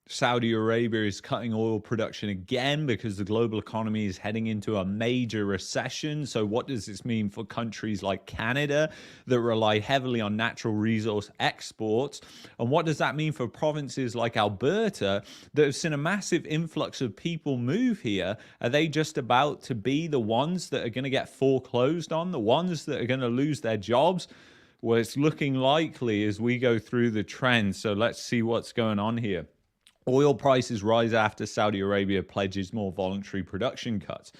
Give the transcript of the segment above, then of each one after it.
Saudi Arabia is cutting oil production again because the global economy is heading into a major recession. So, what does this mean for countries like Canada that rely heavily on natural resource exports? And what does that mean for provinces like Alberta that have seen a massive influx of people move here? Are they just about to be the ones that are going to get foreclosed on, the ones that are going to lose their jobs? Well, it's looking likely as we go through the trends. So, let's see what's going on here. Oil prices rise after Saudi Arabia pledges more voluntary production cuts.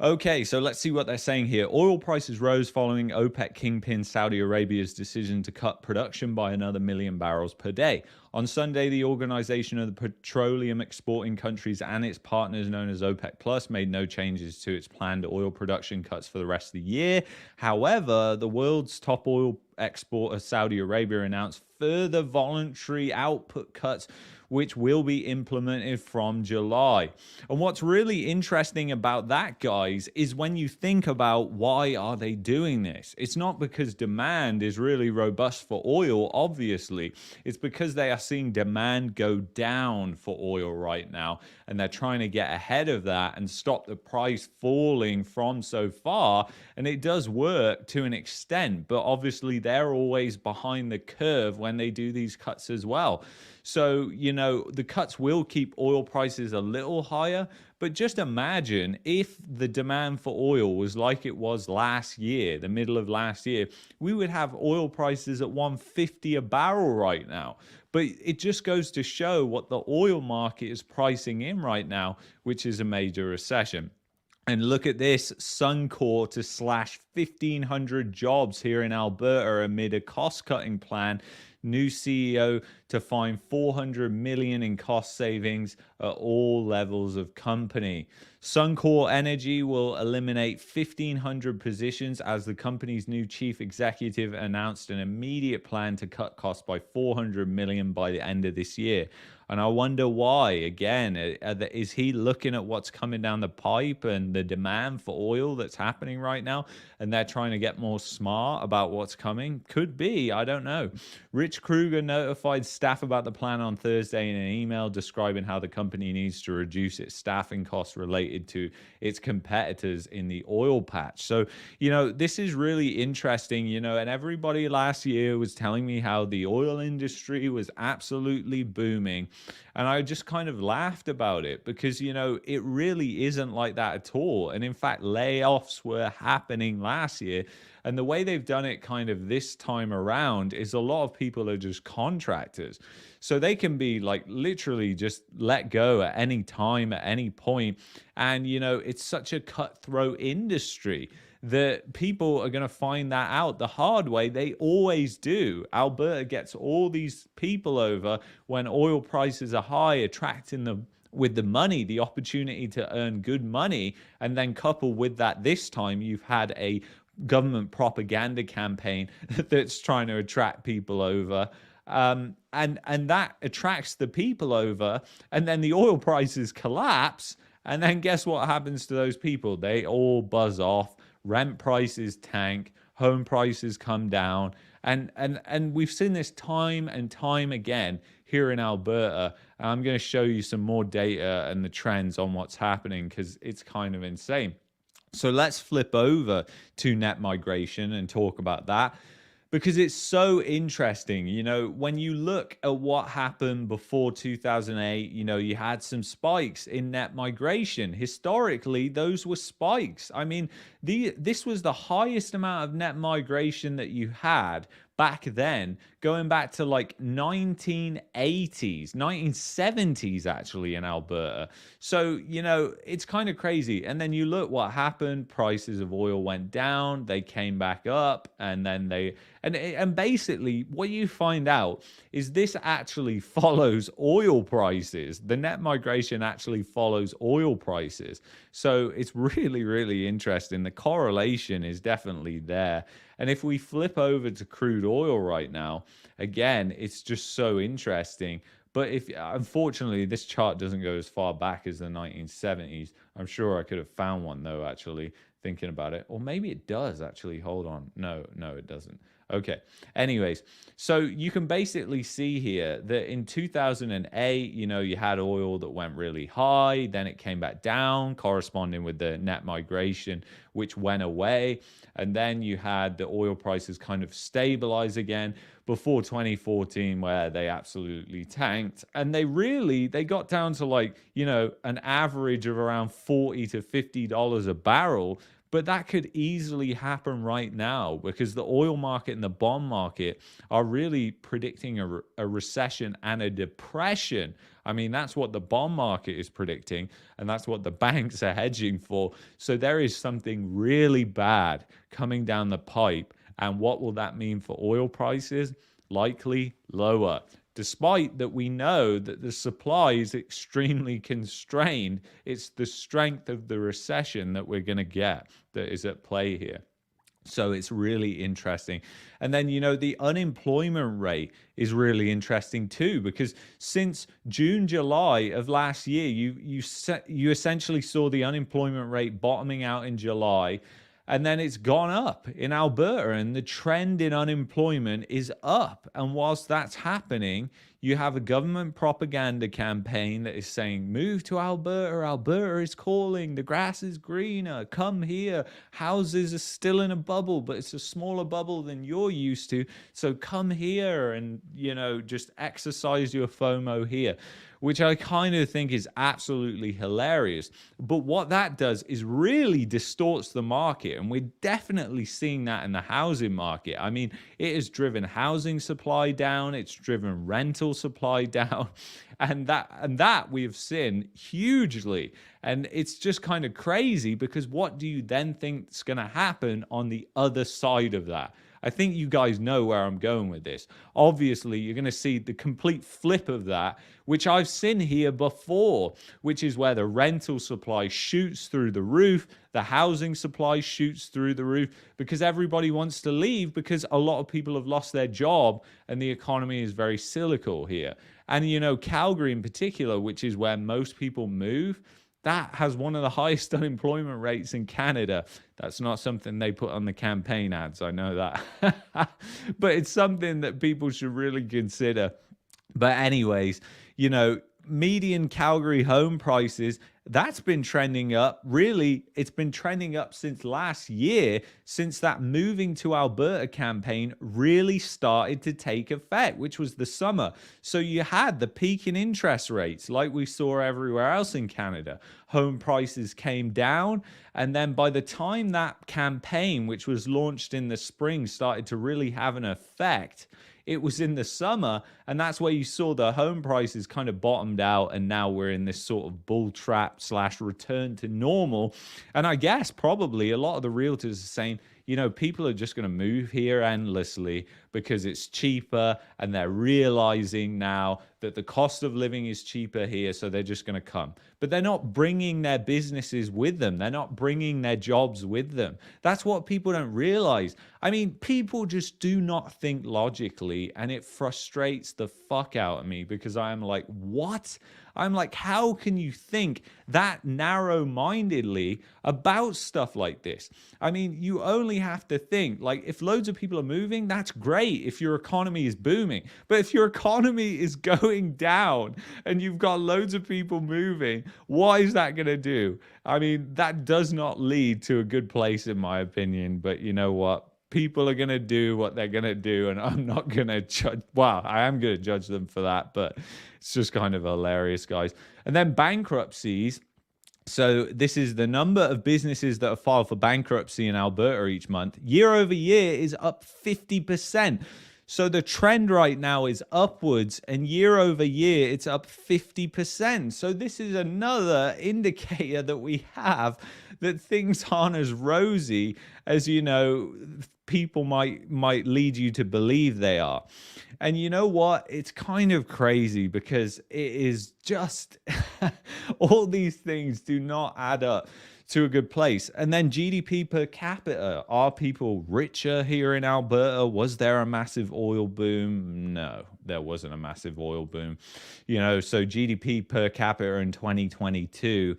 Okay, so let's see what they're saying here. Oil prices rose following OPEC kingpin Saudi Arabia's decision to cut production by another million barrels per day. On Sunday, the Organization of the Petroleum Exporting Countries and its partners, known as OPEC Plus, made no changes to its planned oil production cuts for the rest of the year. However, the world's top oil exporter, Saudi Arabia, announced further voluntary output cuts, which will be implemented from July. And what's really interesting about that, guys, is when you think about why are they doing this? It's not because demand is really robust for oil, obviously. It's because they are seeing demand go down for oil right now, and they're trying to get ahead of that and stop the price falling from so far. And it does work to an extent, but obviously they're always behind the curve when they do these cuts as well. So, the cuts will keep oil prices a little higher, but just imagine if the demand for oil was like it was last year, the middle of last year, we would have oil prices at 150 a barrel right now. But it just goes to show what the oil market is pricing in right now, which is a major recession. And look at this, Suncor to slash 1,500 jobs here in Alberta amid a cost-cutting plan. New CEO to find 400 million in cost savings at all levels of company. Suncor Energy will eliminate 1,500 positions as the company's new chief executive announced an immediate plan to cut costs by 400 million by the end of this year. And I wonder why. Again, is he looking at what's coming down the pipe and the demand for oil that's happening right now, and they're trying to get more smart about what's coming? Could be. I don't know. Rich Kruger notified staff about the plan on Thursday in an email describing how the company needs to reduce its staffing costs related to its competitors in the oil patch. So, this is really interesting, and everybody last year was telling me how the oil industry was absolutely booming. And I just kind of laughed about it because, it really isn't like that at all. And in fact, layoffs were happening last year. And the way they've done it kind of this time around is a lot of people are just contractors. So they can be like literally just let go at any time, at any point. And, it's such a cutthroat industry that people are going to find that out the hard way. They always do. Alberta gets all these people over when oil prices are high, attracting them with the money, the opportunity to earn good money. And then coupled with that, this time you've had a government propaganda campaign that's trying to attract people over. And that attracts the people over. And then the oil prices collapse. And then guess what happens to those people? They all buzz off. Rent prices tank, home prices come down, and we've seen this time and time again here in Alberta. And I'm going to show you some more data and the trends on what's happening because it's kind of insane. So let's flip over to net migration and talk about that, because it's so interesting. When you look at what happened before 2008, you had some spikes in net migration. Historically, those were spikes. I mean, this was the highest amount of net migration that you had back then, going back to like 1980s, 1970s actually in Alberta. So, it's kind of crazy. And then you look what happened, prices of oil went down, they came back up, and then and basically what you find out is this actually follows oil prices. The net migration actually follows oil prices. So it's really, really interesting. The correlation is definitely there. And if we flip over to crude oil right now, again, it's just so interesting. But unfortunately, this chart doesn't go as far back as the 1970s. I'm sure I could have found one though, actually, thinking about it. Or maybe it does actually. Hold on. No, it doesn't. Okay. Anyways, so you can basically see here that in 2008, you had oil that went really high, then it came back down, corresponding with the net migration, which went away. And then you had the oil prices kind of stabilize again before 2014, where they absolutely tanked. And they got down to an average of around $40 to $50 a barrel. But that could easily happen right now because the oil market and the bond market are really predicting a recession and a depression. I mean, that's what the bond market is predicting, and that's what the banks are hedging for. So there is something really bad coming down the pipe. And what will that mean for oil prices? Likely lower. Despite that we know that the supply is extremely constrained, it's the strength of the recession that we're going to get that is at play here. So it's really interesting. And then, the unemployment rate is really interesting too, because since June, July of last year, you essentially saw the unemployment rate bottoming out in July. And then it's gone up in Alberta, and the trend in unemployment is up. And whilst that's happening, you have a government propaganda campaign that is saying, move to Alberta. Alberta is calling. The grass is greener. Come here. Houses are still in a bubble, but it's a smaller bubble than you're used to. So come here and, just exercise your FOMO here, which I kind of think is absolutely hilarious. But what that does is really distorts the market. And we're definitely seeing that in the housing market. I mean, it has driven housing supply down. It's driven rental supply down. And that we have seen hugely. And it's just kind of crazy, because what do you then think is going to happen on the other side of that? I think you guys know where I'm going with this. Obviously, you're going to see the complete flip of that, which I've seen here before, which is where the rental supply shoots through the roof, the housing supply shoots through the roof, because everybody wants to leave because a lot of people have lost their job and the economy is very cyclical here. And, Calgary in particular, which is where most people move, that has one of the highest unemployment rates in Canada. That's not something they put on the campaign ads, I know that. But it's something that people should really consider. But anyways, median Calgary home prices, that's been trending up. Really, it's been trending up since last year, since that moving to Alberta campaign really started to take effect, which was the summer. So you had the peak in interest rates like we saw everywhere else in Canada. Home prices came down. And then by the time that campaign, which was launched in the spring, started to really have an effect, it was in the summer, and that's where you saw the home prices kind of bottomed out, and now we're in this sort of bull trap / return to normal. And I guess probably a lot of the realtors are saying, people are just going to move here endlessly because it's cheaper, and they're realizing now that the cost of living is cheaper here, so they're just going to come. But they're not bringing their businesses with them. They're not bringing their jobs with them. That's what people don't realize. I mean, people just do not think logically, and it frustrates the fuck out of me, because I am like, what? I'm like, how can you think that narrow-mindedly about stuff like this? I mean, you only have to think, like, if loads of people are moving, that's great if your economy is booming. But if your economy is going down and you've got loads of people moving, what is that going to do? I mean, that does not lead to a good place, in my opinion. But you know what? People are going to do what they're going to do, and I'm not going to judge. Well, I am going to judge them for that, but it's just kind of hilarious, guys. And then bankruptcies. So this is the number of businesses that are filed for bankruptcy in Alberta each month. Year over year is up 50%. So the trend right now is upwards, and year over year, it's up 50%. So this is another indicator that we have that things aren't as rosy as, people might lead you to believe they are. And you know what? It's kind of crazy, because it is just all these things do not add up to a good place. And then GDP per capita. Are people richer here in Alberta? Was there a massive oil boom? No, there wasn't a massive oil boom. So GDP per capita in 2022,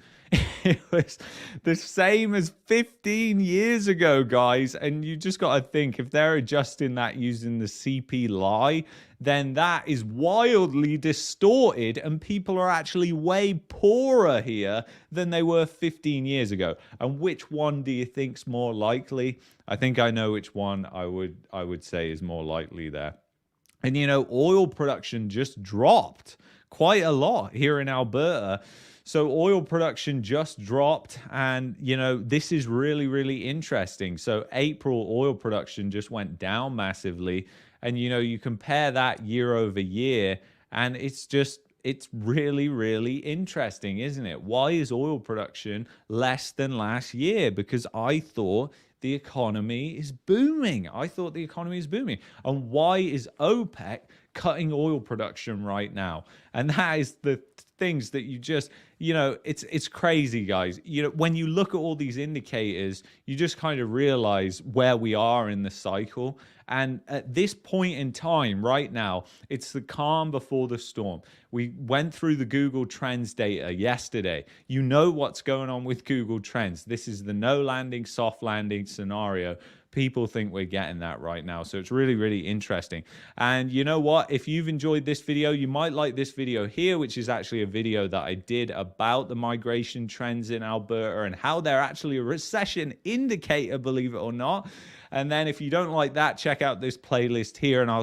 it was the same as 15 years ago, guys. And you just got got to think if they're adjusting that using the CPI, then that is wildly distorted, and people are actually way poorer here than they were 15 years ago. And which one do you think's more likely? I think I know which one I would say is more likely there. And oil production just dropped quite a lot here in Alberta. So oil production just dropped, and this is really, really interesting. So April oil production just went down massively, and you compare that year over year, and it's really, really interesting, isn't it? Why is oil production less than last year? Because I thought the economy is booming. And why is OPEC cutting oil production right now? And that is the things that you just, it's crazy, guys. When you look at all these indicators, you just kind of realize where we are in the cycle. And at this point in time right now, it's the calm before the storm. We went through the Google Trends data yesterday. You know what's going on with Google Trends. This is the no landing, soft landing scenario. People think we're getting that right now. So it's really, really interesting. And you know what? If you've enjoyed this video, you might like this video here, which is actually a video that I did about the migration trends in Alberta and how they're actually a recession indicator, believe it or not. And then if you don't like that, check out this playlist here, and I'll